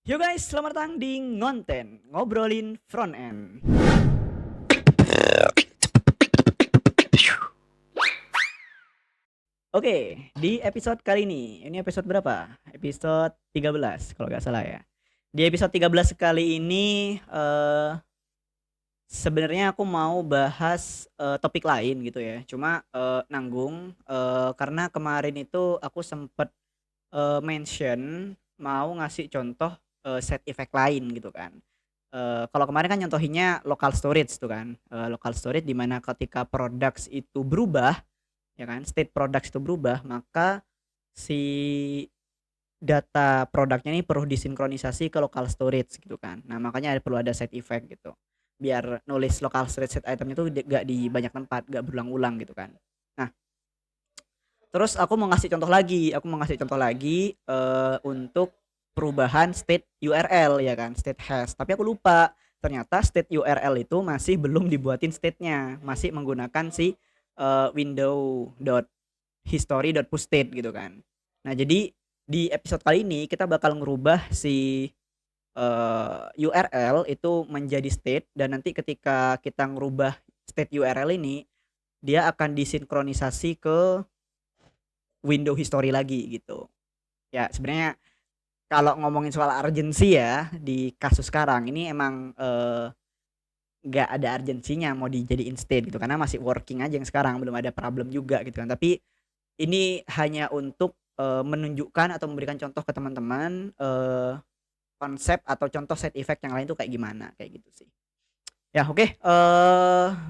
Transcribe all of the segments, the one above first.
Yo guys, selamat datang di Ngonten, ngobrolin front end. Oke, di episode kali ini episode berapa? Episode 13 kalau nggak salah ya. Di episode 13 kali ini sebenarnya aku mau bahas topik lain gitu ya. Cuma nanggung karena kemarin itu aku sempet mention mau ngasih contoh set effect lain gitu kan. Kalau kemarin kan nyontohinnya local storage tuh kan, local storage di mana ketika products itu berubah, ya kan, state products itu berubah, maka si data produknya ini perlu disinkronisasi ke local storage gitu kan. Nah, makanya perlu ada set effect gitu. Biar nulis local storage set item itu gak di banyak tempat, gak berulang-ulang gitu kan. Nah, terus aku mau ngasih contoh lagi untuk perubahan state URL ya kan, state hash. Tapi aku lupa, ternyata state URL itu masih belum dibuatin state-nya, masih menggunakan si window.history.pushState gitu kan. Nah, jadi di episode kali ini kita bakal ngerubah si URL itu menjadi state, dan nanti ketika kita ngerubah state URL ini, dia akan disinkronisasi ke window history lagi gitu. Ya, sebenarnya kalau ngomongin soal urgency ya di kasus sekarang ini emang nggak ada urgensinya mau dijadiin state gitu karena masih working aja yang sekarang, belum ada problem juga gitu kan. Tapi ini hanya untuk menunjukkan atau memberikan contoh ke teman-teman konsep atau contoh side effect yang lain tuh kayak gimana, kayak gitu sih. Ya, oke,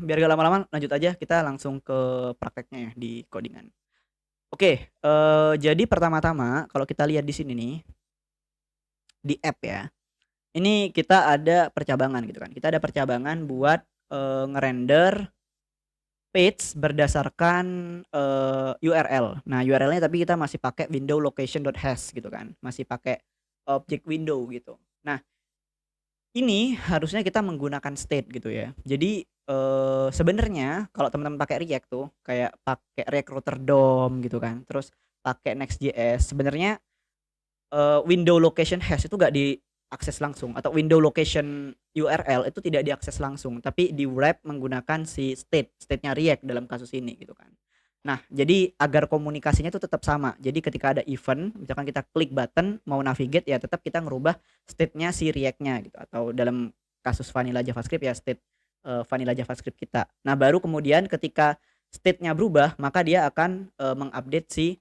biar gak lama-lama lanjut aja kita langsung ke prakteknya ya di codingan. Oke, jadi pertama-tama kalau kita lihat di sini nih di app ya. Ini kita ada percabangan gitu kan. Kita ada percabangan buat ngerender page berdasarkan URL. Nah, URL-nya tapi kita masih pakai window location.hash gitu kan. Masih pakai object window gitu. Nah, ini harusnya kita menggunakan state gitu ya. Jadi sebenarnya kalau teman-teman pakai React tuh kayak pakai React Router DOM gitu kan. Terus pakai Next.js, sebenarnya window location hash itu gak diakses langsung, atau window location URL itu tidak diakses langsung, tapi di wrap menggunakan si state-nya React dalam kasus ini gitu kan. Nah, jadi agar komunikasinya itu tetap sama. Jadi ketika ada event, misalkan kita klik button mau navigate ya tetap kita ngerubah state-nya si React-nya gitu, atau dalam kasus vanilla JavaScript ya state vanilla JavaScript kita. Nah, baru kemudian ketika state-nya berubah, maka dia akan mengupdate si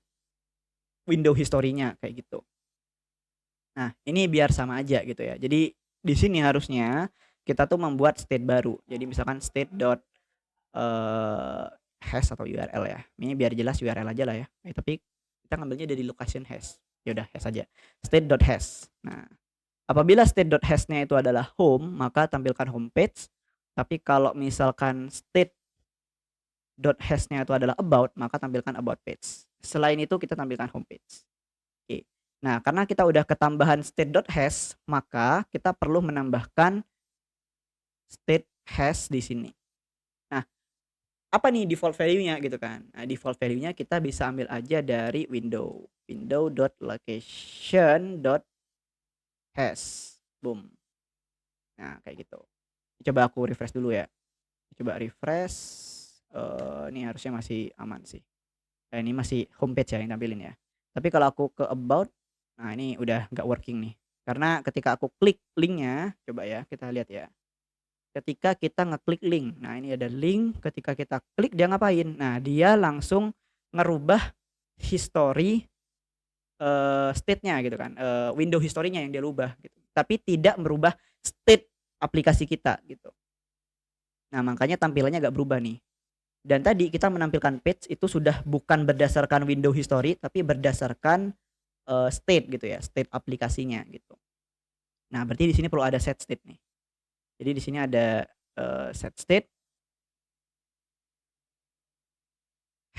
window history-nya kayak gitu. Nah, ini biar sama aja gitu ya. Jadi di sini harusnya kita tuh membuat state baru. Jadi misalkan state dot hash atau URL ya. Ini biar jelas URL aja lah ya. Tapi kita ngambilnya dari location hash. Ya udah hash aja. State dot hash. Nah, apabila state dot hash-nya itu adalah home, maka tampilkan home page. Tapi kalau misalkan state dot hash-nya itu adalah about, maka tampilkan about page. Selain itu kita tampilkan home page. Oke. Nah, karena kita udah ketambahan state.hash, maka kita perlu menambahkan state hash di sini. Nah, apa nih default value-nya gitu kan? Nah, default value-nya kita bisa ambil aja dari window.location.hash. Boom. Nah, kayak gitu. Coba aku refresh dulu ya. Coba refresh. Ini harusnya masih aman sih. Nah, ini masih homepage ya yang tampilin ya. Tapi kalau aku ke about, nah ini udah nggak working nih. Karena ketika aku klik linknya, coba ya kita lihat ya. Ketika kita ngeklik link, nah ini ada link. Ketika kita klik dia ngapain? Nah, dia langsung ngerubah history state-nya gitu kan. Window history-nya yang dia rubah gitu. Tapi tidak merubah state aplikasi kita gitu. Nah, makanya tampilannya nggak berubah nih. Dan tadi kita menampilkan page itu sudah bukan berdasarkan window history, tapi berdasarkan state gitu ya, state aplikasinya gitu. Nah, berarti di sini perlu ada set state nih. Jadi di sini ada set state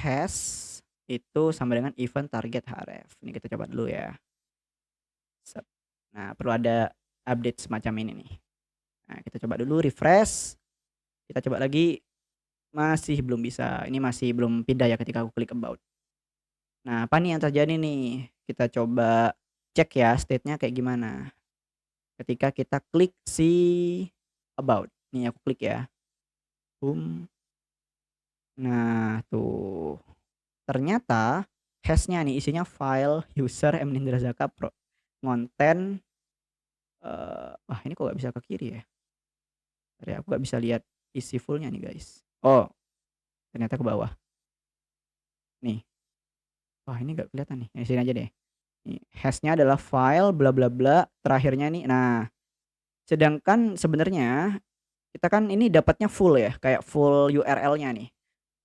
has itu sama dengan event target href. Ini kita coba dulu ya. Set. Nah, perlu ada update semacam ini nih. Nah, kita coba dulu refresh. Kita coba lagi, masih belum bisa. Ini masih belum pindah ya ketika aku klik about. Nah, apa nih yang terjadi nih? Kita coba cek ya state-nya kayak gimana. ketika kita klik si about. Nih aku klik ya, boom. Nah tuh, ternyata hash-nya nih isinya file user Emnindra Zaka Pro konten, wah ini kok nggak bisa ke kiri ya? Bentar ya, aku nggak bisa lihat isi fullnya nih guys. Oh, ternyata ke bawah. Nih, wah ini nggak kelihatan nih, yang sini aja deh. Nih, hash-nya adalah file bla bla bla, terakhirnya nih. Nah, sedangkan sebenarnya kita kan ini dapatnya full ya, kayak full URL-nya nih.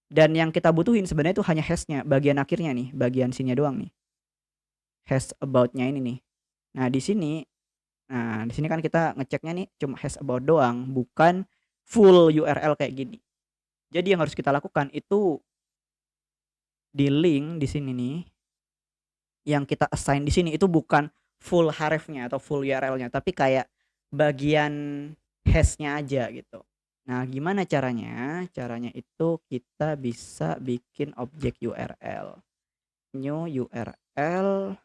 Dan yang kita butuhin sebenarnya itu hanya hash-nya, bagian akhirnya nih, bagian sini doang nih. Hash about-nya ini nih. Nah, di sini kan kita ngeceknya nih cuma hash about doang, bukan full URL kayak gini. Jadi yang harus kita lakukan itu di link di sini nih, yang kita assign di sini itu bukan full href-nya atau full URL-nya, tapi kayak bagian hash-nya aja gitu. Nah, gimana caranya? Caranya itu kita bisa bikin objek URL. New URL.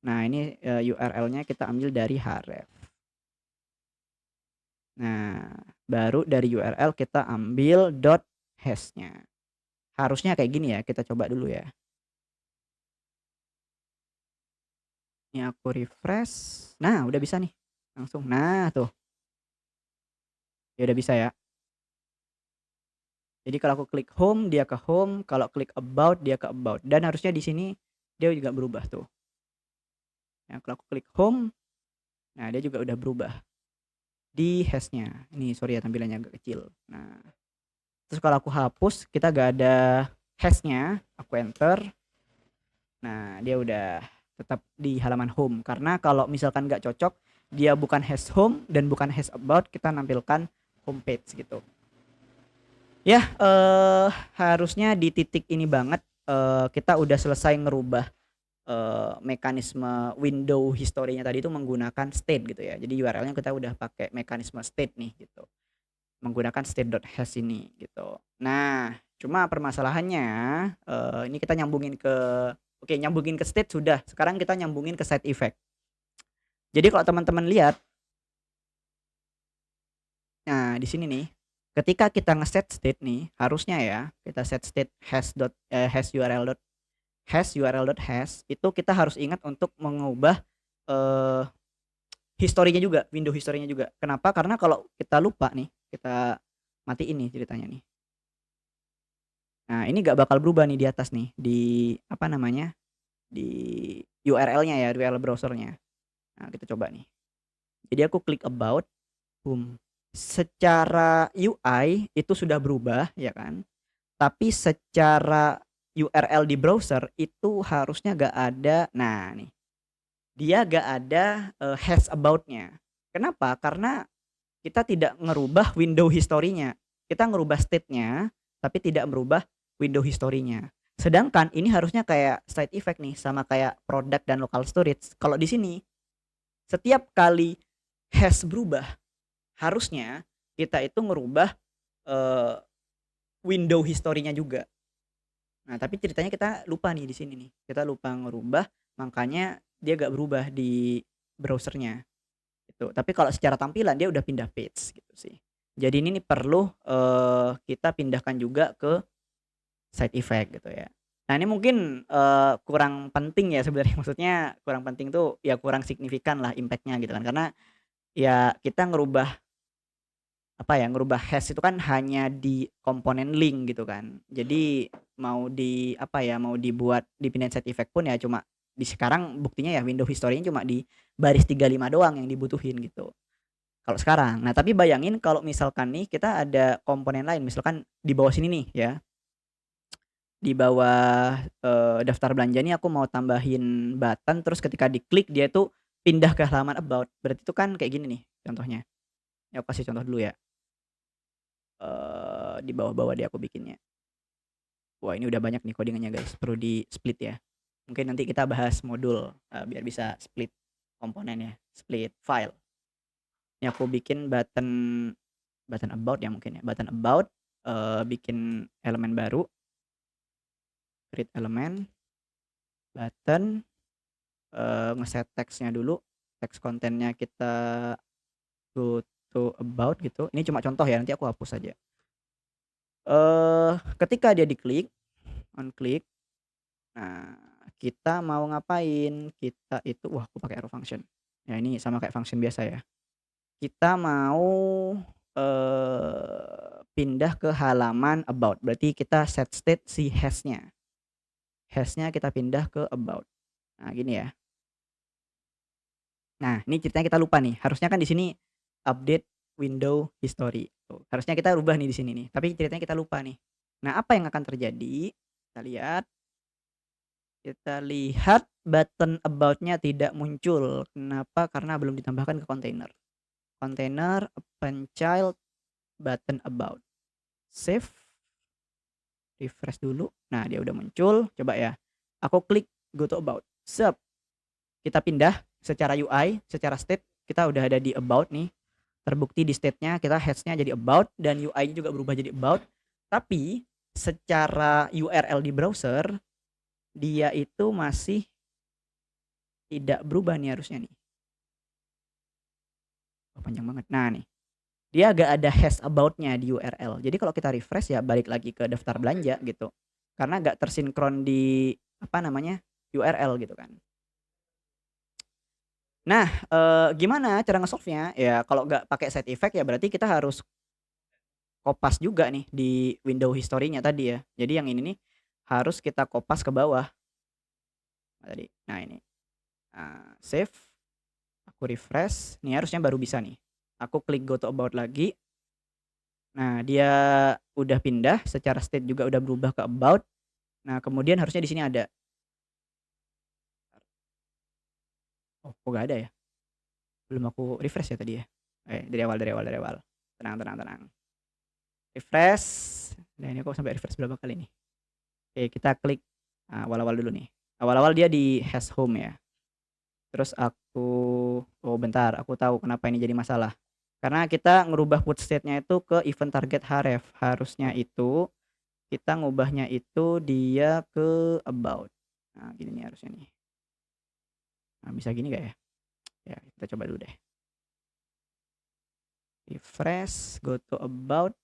Nah, ini URL-nya kita ambil dari href. Nah, baru dari URL kita ambil hash-nya. Harusnya kayak gini ya, kita coba dulu ya. Ini aku refresh. Nah, udah bisa nih. Langsung. Nah, tuh. Ya udah bisa ya. Jadi kalau aku klik home, dia ke home, kalau klik about, dia ke about. Dan harusnya di sini dia juga berubah tuh. Nah, kalau aku klik home, nah dia juga udah berubah di hash-nya. Ini sorry ya tampilannya agak kecil. Nah, terus kalau aku hapus, kita gak ada hash-nya, aku enter. Nah, dia udah tetap di halaman home. Karena kalau misalkan gak cocok, dia bukan hash home dan bukan hash about, kita nampilkan homepage gitu. Ya, harusnya di titik ini banget kita udah selesai ngerubah mekanisme window history-nya tadi itu menggunakan state gitu ya. Jadi URL-nya kita udah pakai mekanisme state nih gitu. Menggunakan state.hash ini gitu. Nah, cuma permasalahannya ini kita nyambungin ke state sudah. Sekarang kita nyambungin ke side effect. Jadi kalau teman-teman lihat, nah di sini nih, ketika kita ngeset state nih, harusnya ya kita set state hash URL.hash itu kita harus ingat untuk mengubah eh historinya juga, window historinya juga. Kenapa? Karena kalau kita lupa nih, kita matiin nih ceritanya nih. Nah, ini gak bakal berubah nih di atas nih, di apa namanya? Di URL-nya ya, URL browsernya. Nah, kita coba nih. Jadi aku klik about, boom. Secara UI itu sudah berubah, ya kan? Tapi secara URL di browser itu harusnya gak ada. Nah, nih. Dia gak ada hash about-nya. Kenapa? Karena kita tidak ngerubah window historinya. Kita ngerubah state-nya, tapi tidak merubah window historinya. Sedangkan ini harusnya kayak side effect nih, sama kayak product dan local storage. Kalau di sini, setiap kali hash berubah, harusnya kita itu ngerubah eh, window historinya juga. Nah, tapi ceritanya kita lupa nih di sini nih. Kita lupa ngerubah, makanya dia gak berubah di browsernya. Gitu. Tapi kalau secara tampilan dia udah pindah page gitu sih. Jadi ini nih perlu kita pindahkan juga ke side effect gitu ya. Nah, ini mungkin kurang penting ya sebenarnya. Maksudnya kurang penting tuh ya kurang signifikan lah impact-nya gitu kan. Karena ya kita ngerubah hash itu kan hanya di komponen link gitu kan. Jadi mau dibuat dipindahin side effect pun ya cuma di sekarang buktinya ya window history-nya cuma di baris 35 doang yang dibutuhin gitu. Kalau sekarang. Nah, tapi bayangin kalau misalkan nih kita ada komponen lain, misalkan di bawah sini nih ya. Di bawah daftar belanja nih aku mau tambahin button terus ketika diklik dia tuh pindah ke halaman about. Berarti itu kan kayak gini nih contohnya. Ya aku kasih contoh dulu ya. Di bawah-bawah deh aku bikinnya. Wah, ini udah banyak nih codingannya guys, perlu di-split ya. Mungkin nanti kita bahas modul biar bisa split komponen ya, split file. Ini aku bikin button about ya mungkin ya. Button about bikin elemen baru. Create elemen, button, ngeset teksnya dulu. teks kontennya kita go to about gitu. Ini cuma contoh ya, nanti aku hapus aja. Ketika dia diklik, on klik, nah kita mau ngapain? Kita itu wah aku pakai arrow function. Ya ini sama kayak function biasa ya. Kita mau, pindah ke halaman about, berarti kita set state si hash-nya. Hash-nya kita pindah ke about. Nah gini ya. Nah ini ceritanya kita lupa nih, harusnya kan di sini update window history, tuh. Harusnya kita rubah nih di sini nih, tapi ceritanya kita lupa nih. Nah apa yang akan terjadi? Kita lihat button about-nya tidak muncul. Kenapa? Karena belum ditambahkan ke kontainer. Kontainer, append child, button about. Save, refresh dulu. Nah, dia udah muncul. Coba ya. Aku klik go to about. Sep. Kita pindah secara UI, secara state kita udah ada di about nih. Terbukti di state-nya kita hash-nya jadi about dan UI-nya juga berubah jadi about. Tapi secara URL di browser dia itu masih tidak berubah nih harusnya nih. Oh, panjang banget. Nah nih, dia agak ada hash about-nya di URL. Jadi kalau kita refresh ya balik lagi ke daftar belanja gitu. Karena nggak tersinkron di apa namanya URL gitu kan. Nah, gimana cara nge-solve-nya? Ya kalau nggak pakai side effect ya berarti kita harus kopas juga nih di window history-nya tadi ya. Jadi yang ini nih harus kita kopas ke bawah. Tadi. Nah ini. Save. Aku refresh. Nih harusnya baru bisa nih. Aku klik go to about lagi. Nah, dia udah pindah, secara state juga udah berubah ke about. Nah, kemudian harusnya di sini ada. Oh, kok nggak ada ya? Belum aku refresh ya tadi ya? Dari awal. Tenang. Refresh. Nah, ini kok sampai refresh berapa kali nih? Oke, kita klik awal-awal dulu nih. Awal-awal dia di hash home ya. Terus oh bentar, aku tahu kenapa ini jadi masalah. Karena kita ngerubah put state-nya itu ke event target href. Harusnya itu kita ngubahnya itu dia ke about. Nah, gini nih harusnya nih. Nah, bisa gini gak ya? Ya, kita coba dulu deh. Refresh, go to about.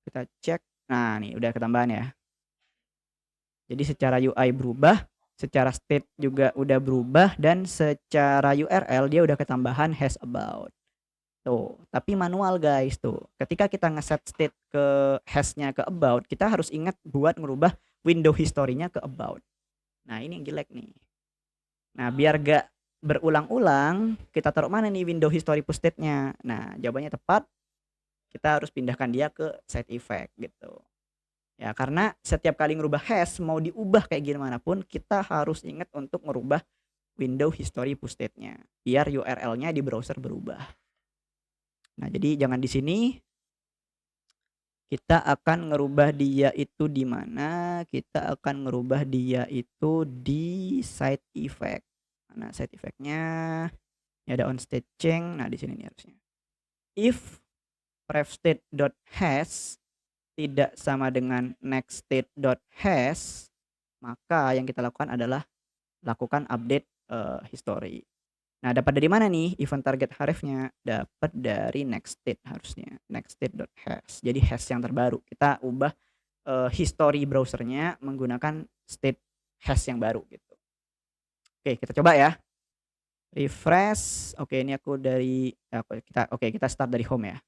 Kita cek. Nah, nih udah ketambahan ya. Jadi secara UI berubah, secara state juga udah berubah dan secara URL dia udah ketambahan hash about. Tuh, tapi manual guys tuh. Ketika kita ngeset state ke hash-nya ke about, kita harus ingat buat ngerubah window history-nya ke about. Nah, ini yang jelek nih. Nah, biar gak berulang-ulang, kita taruh mana nih window history push state-nya? Nah, jawabannya tepat. Kita harus pindahkan dia ke side effect gitu. Ya, karena setiap kali ngerubah hash mau diubah kayak gimana pun, kita harus ingat untuk ngerubah window history push state-nya biar URL-nya di browser berubah. Nah, jadi jangan di sini. Kita akan ngerubah dia itu di mana? Kita akan ngerubah dia itu di side effect. Nah, side effect-nya ini ada on state change. Nah, di sini nih harusnya. If pref state.hash tidak sama dengan next state.hash, maka yang kita lakukan adalah lakukan update history. Nah, dapat dari mana nih event target href-nya? Dapat dari next state harusnya. Next state.hash. Jadi hash yang terbaru. Kita ubah history browsernya menggunakan state hash yang baru gitu. Oke, kita coba ya. Refresh. Oke, ini aku dari kita start dari home ya.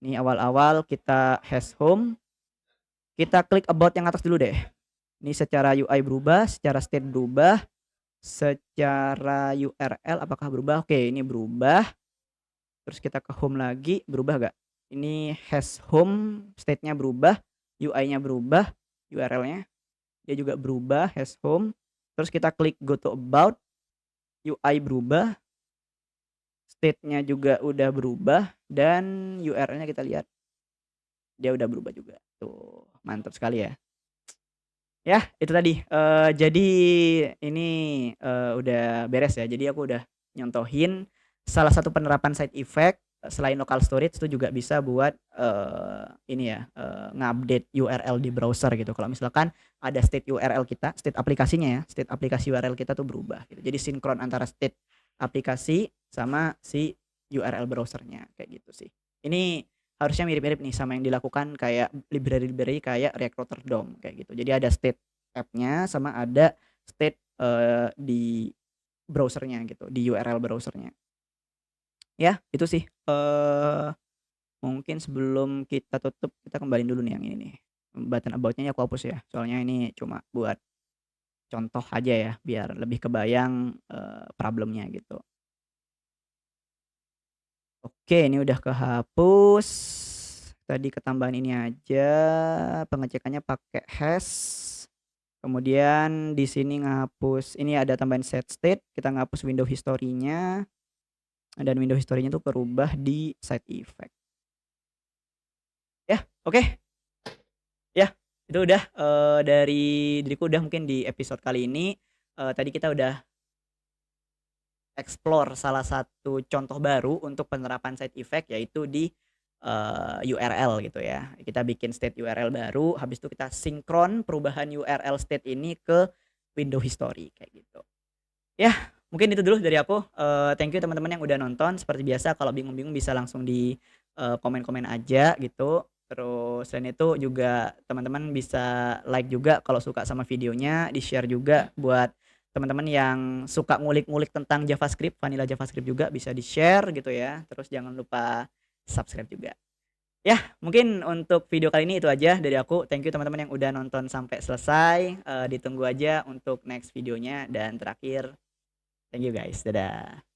Ini awal-awal kita hash home. Kita klik about yang atas dulu deh. Ini secara UI berubah, secara state berubah. Secara URL apakah berubah? Oke, ini berubah. Terus kita ke home lagi, berubah gak? Ini hash home, state-nya berubah, UI-nya berubah, URL-nya dia juga berubah, hash home. Terus kita klik go to about, UI berubah, state-nya juga udah berubah, dan URL-nya kita lihat dia udah berubah juga. Tuh, mantap sekali ya. Ya, itu tadi. Jadi ini udah beres ya. Jadi aku udah nyontohin salah satu penerapan side effect selain local storage itu juga bisa buat ini ya, ngupdate URL di browser gitu. Kalau misalkan ada state URL kita, state aplikasinya ya, state aplikasi URL kita tuh berubah gitu. Jadi sinkron antara state aplikasi sama si URL browsernya kayak gitu sih. Ini harusnya mirip-mirip nih sama yang dilakukan kayak library-library kayak React Router DOM kayak gitu. Jadi ada state app-nya sama ada state di browsernya gitu, di URL browsernya. Ya, itu sih. Mungkin sebelum kita tutup kita kembaliin dulu nih yang ini nih. Button about-nya aku hapus ya. Soalnya ini cuma buat contoh aja ya biar lebih kebayang problemnya gitu. Oke, ini udah kehapus. Tadi ketambahan ini aja, pengecekannya pakai hash. Kemudian di sini ngapus ini ada tambahan set state, kita ngapus window history-nya dan window history-nya tuh kerubah di side effect. Ya, oke. Ya, itu udah dari diriku udah mungkin di episode kali ini. Tadi kita udah explore salah satu contoh baru untuk penerapan side effect yaitu di URL gitu ya. Kita bikin state URL baru, habis itu kita sinkron perubahan URL state ini ke window history kayak gitu. Ya, mungkin itu dulu dari aku. Thank you teman-teman yang udah nonton. Seperti biasa kalau bingung-bingung bisa langsung di komen-komen aja gitu. Terus selain itu juga teman-teman bisa like juga kalau suka sama videonya, di-share juga buat teman-teman yang suka ngulik-ngulik tentang JavaScript, vanilla JavaScript juga bisa di-share gitu ya. Terus jangan lupa subscribe juga. Ya, mungkin untuk video kali ini itu aja dari aku. Thank you teman-teman yang udah nonton sampai selesai. Ditunggu aja untuk next videonya dan terakhir thank you guys. Dadah.